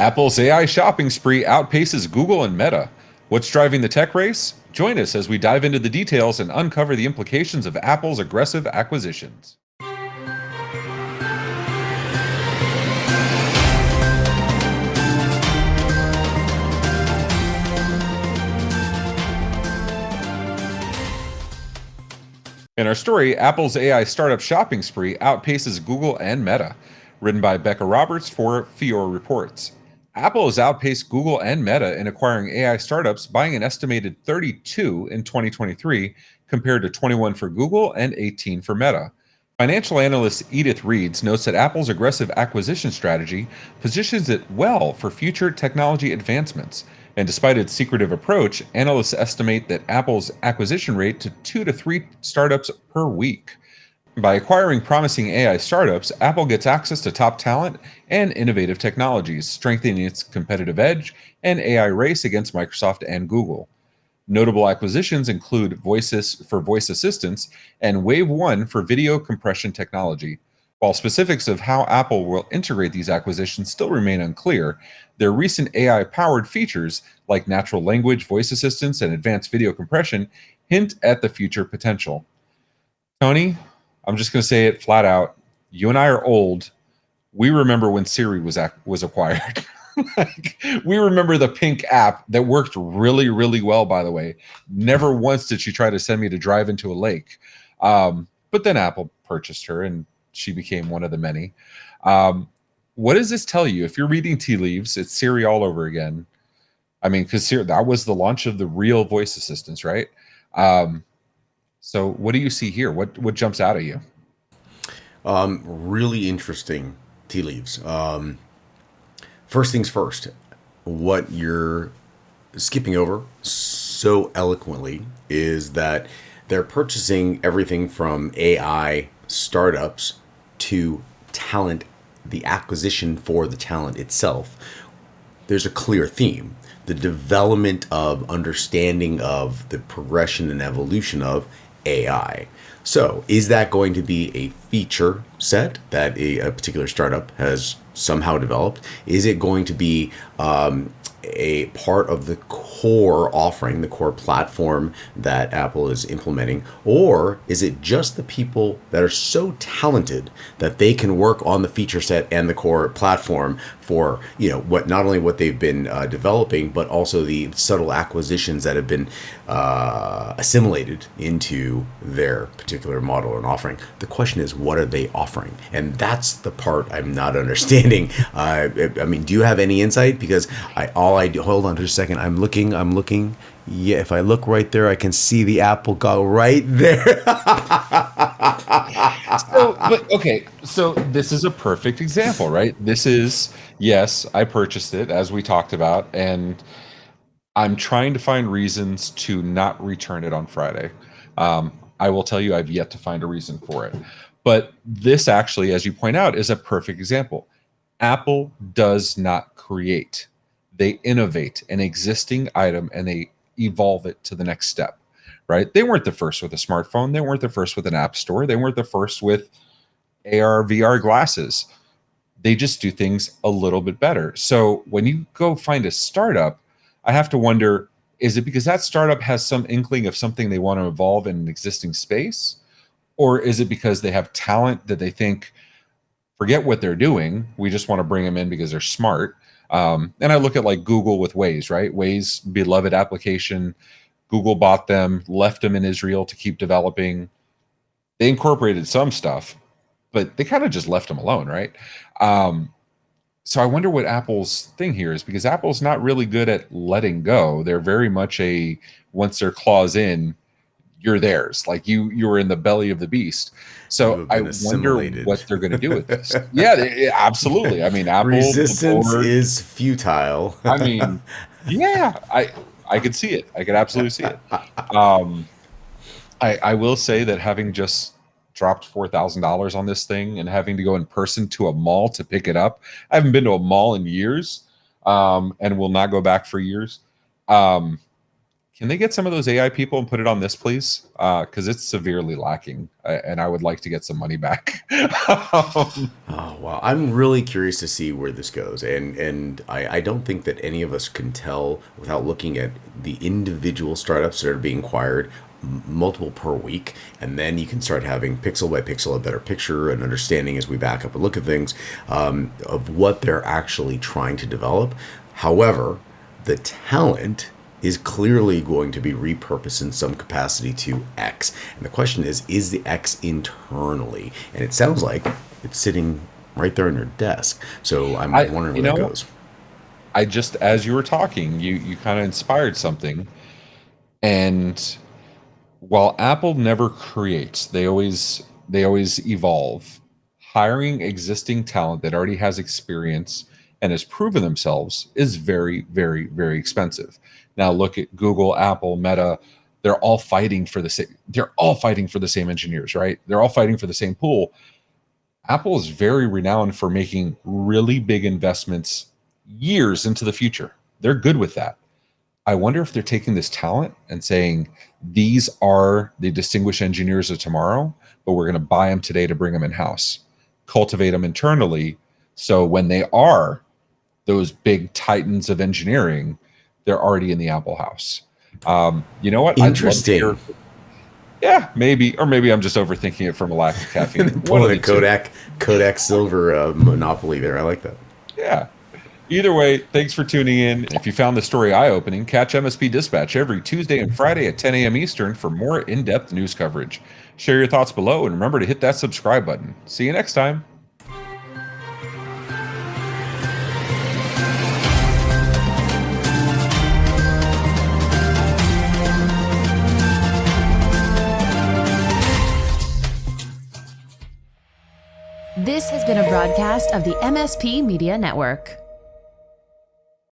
Apple's AI shopping spree outpaces Google and Meta. What's driving the tech race? Join us as we dive into the details and uncover the implications of Apple's aggressive acquisitions. In our story, Apple's AI startup shopping spree outpaces Google and Meta, written by Becca Roberts for Fior Reports. Apple has outpaced Google and Meta in acquiring AI startups, buying an estimated 32 in 2023, compared to 21 for Google and 18 for Meta. Financial analyst Edith Reeds notes that Apple's aggressive acquisition strategy positions it well for future technology advancements. And despite its secretive approach, analysts estimate that Apple's acquisition rate to 2 to 3 startups per week. By acquiring promising AI startups, Apple gets access to top talent and innovative technologies, strengthening its competitive edge and AI race against Microsoft and Google. Notable acquisitions include Voices for voice assistants and Wave 1 for video compression technology. While specifics of how Apple will integrate these acquisitions still remain unclear, their recent AI powered features like natural language voice assistants and advanced video compression hint at the future potential. Tony, I'm just going to say it flat out. You and I are old. We remember when Siri was acquired. Like, we remember the pink app that worked really, really well, by the way. Never once did she try to send me to drive into a lake. But then Apple purchased her and she became one of the many. What does this tell you? If you're reading tea leaves, it's Siri all over again. I mean, because that was the launch of the real voice assistants, right? So what do you see here? What jumps out at you? Really interesting tea leaves. First things first, what you're skipping over so eloquently is that they're purchasing everything from AI startups to talent, the acquisition for the talent itself. There's a clear theme: the development of understanding of the progression and evolution of AI. So, is that going to be a feature set that a particular startup has somehow developed? Is it going to be a part of the core offering, the core platform that Apple is implementing? Or is it just the people that are so talented that they can work on the feature set and the core platform for, what not only what they've been developing, but also the subtle acquisitions that have been assimilated into their particular model and offering? The question is, what are they offering? And that's the part I'm not understanding. I mean, do you have any insight? Because hold on just a second. I'm looking. Yeah, if I look right there, I can see the Apple go right there. So this is a perfect example, right? This is, yes, I purchased it as we talked about, and I'm trying to find reasons to not return it on Friday. I will tell you, I've yet to find a reason for it. But this actually, as you point out, is a perfect example. Apple does not create, they innovate an existing item and they evolve it to the next step, right? They weren't the first with a smartphone. They weren't the first with an app store. They weren't the first with AR, VR glasses. They just do things a little bit better. So when you go find a startup, I have to wonder, is it because that startup has some inkling of something they want to evolve in an existing space? Or is it because they have talent that they think, forget what they're doing, we just want to bring them in because they're smart? And I look at like Google with Waze, right? Waze, beloved application. Google bought them, left them in Israel to keep developing. They incorporated some stuff, but they kind of just left them alone, right? So I wonder what Apple's thing here is, because Apple's not really good at letting go. They're very much once their claws in, you're theirs. Like you were in the belly of the beast. You So have I been wonder assimilated. what they're going to do with this. Yeah, absolutely. I mean, Apple, the Resistance board. is futile. I mean, yeah, I could see it. I could absolutely see it. Um, I will say that having just dropped $4,000 on this thing and having to go in person to a mall to pick it up, I haven't been to a mall in years, and will not go back for years. Um, can they get some of those AI people and put it on this, please? Because it's severely lacking, and I would like to get some money back. Oh wow, I'm really curious to see where this goes, and I don't think that any of us can tell without looking at the individual startups that are being acquired, multiple per week, and then you can start having pixel by pixel a better picture and understanding as we back up and look at things, of what they're actually trying to develop. However, the talent is clearly going to be repurposed in some capacity to X. And the question is the X internally? And it sounds like it's sitting right there on your desk. So I'm wondering where that goes. I just, as you were talking, you kind of inspired something. And while Apple never creates, they always evolve. Hiring existing talent that already has experience and has proven themselves is very, very, very expensive. Now look at Google, Apple, Meta. They're all fighting for the same. They're all fighting for the same engineers, right? They're all fighting for the same pool. Apple is very renowned for making really big investments years into the future. They're good with that. I wonder if they're taking this talent and saying, these are the distinguished engineers of tomorrow, but we're going to buy them today to bring them in house, cultivate them internally. So when they are those big titans of engineering, they're already in the Apple house. You know what? Interesting. Yeah, maybe, or maybe I'm just overthinking it from a lack of caffeine. Pulling a Kodak Silver monopoly there. I like that. Yeah. Either way, thanks for tuning in. If you found the story eye-opening, catch MSP Dispatch every Tuesday and Friday at 10 a.m. Eastern for more in-depth news coverage. Share your thoughts below and remember to hit that subscribe button. See you next time. This has been a broadcast of the MSP Media Network.